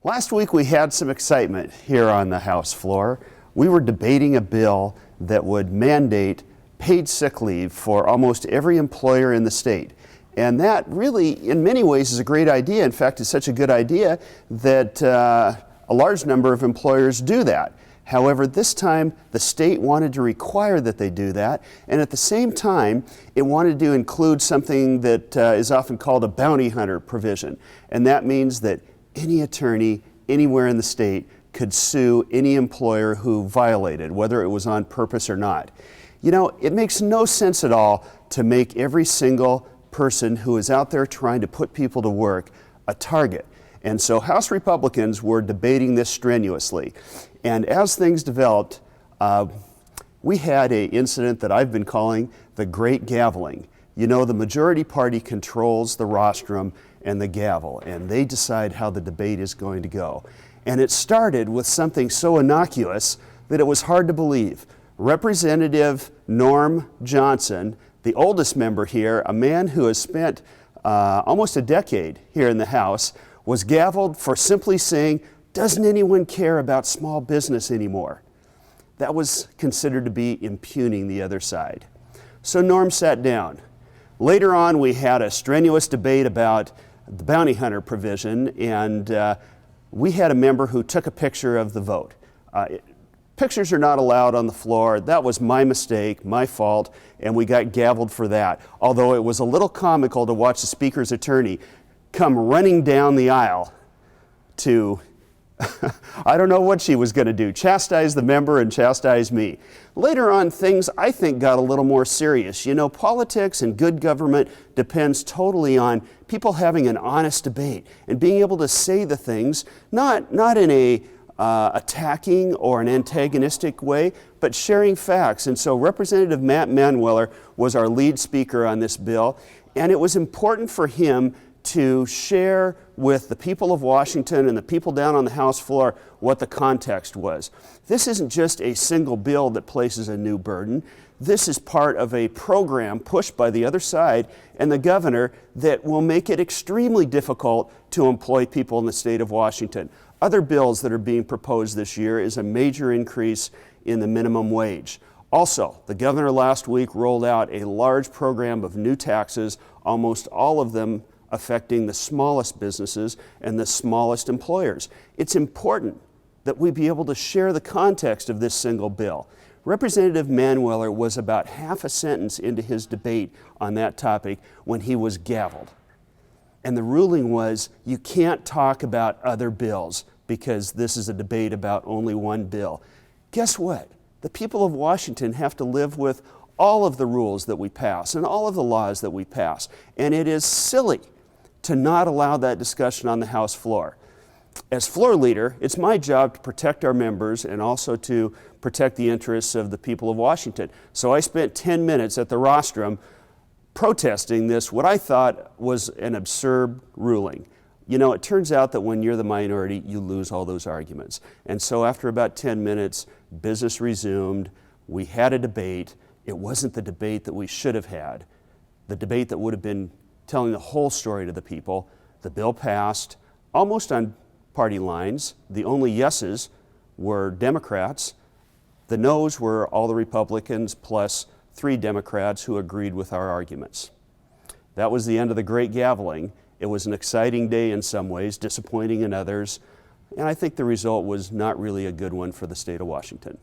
Last week we had some excitement here on the House floor. We were debating a bill that would mandate paid sick leave for almost every employer in the state. And that really, in many ways, is a great idea. In fact, it's such a good idea that a large number of employers do that. However, this time the state wanted to require that they do that, and at the same time it wanted to include something that is often called a bounty hunter provision. And that means that any attorney anywhere in the state could sue any employer who violated, whether it was on purpose or not. You know, it makes no sense at all to make every single person who is out there trying to put people to work a target. And so House Republicans were debating this strenuously. And as things developed, we had an incident that I've been calling the Great Gaveling. You know, the majority party controls the rostrum and the gavel, and they decide how the debate is going to go. And it started with something so innocuous that it was hard to believe. Representative Norm Johnson, the oldest member here, a man who has spent almost a decade here in the House, was gavelled for simply saying, "Doesn't anyone care about small business anymore?" That was considered to be impugning the other side. So Norm sat down. Later on, we had a strenuous debate about the bounty hunter provision, and we had a member who took a picture of the vote. Pictures are not allowed on the floor. That was my mistake, my fault, and we got gavelled for that. Although it was a little comical to watch the Speaker's attorney come running down the aisle to, I don't know what she was going to do, chastise the member and chastise me. Later on, things, I think, got a little more serious. You know, politics and good government depends totally on people having an honest debate and being able to say the things, not in a attacking or an antagonistic way, but sharing facts. And so Representative Matt Manueller was our lead speaker on this bill, and it was important for him to share with the people of Washington and the people down on the House floor what the context was. This isn't just a single bill that places a new burden. This is part of a program pushed by the other side and the governor that will make it extremely difficult to employ people in the state of Washington. Other bills that are being proposed this year is a major increase in the minimum wage. Also, the governor last week rolled out a large program of new taxes, almost all of them affecting the smallest businesses and the smallest employers. It's important that we be able to share the context of this single bill. Representative Manueller was about half a sentence into his debate on that topic when he was gavelled. And the ruling was, you can't talk about other bills because this is a debate about only one bill. Guess what? The people of Washington have to live with all of the rules that we pass and all of the laws that we pass. And it is silly to not allow that discussion on the House floor. As floor leader, it's my job to protect our members and also to protect the interests of the people of Washington. So I spent 10 minutes at the rostrum protesting this, what I thought was an absurd ruling. You know, it turns out that when you're the minority, you lose all those arguments. And so after about 10 minutes, business resumed. We had a debate. It wasn't the debate that we should have had. The debate that would have been telling the whole story to the people. The bill passed almost on party lines. The only yeses were Democrats. The noes were all the Republicans plus 3 Democrats who agreed with our arguments. That was the end of the Great Gaveling. It was an exciting day in some ways, disappointing in others, and I think the result was not really a good one for the state of Washington.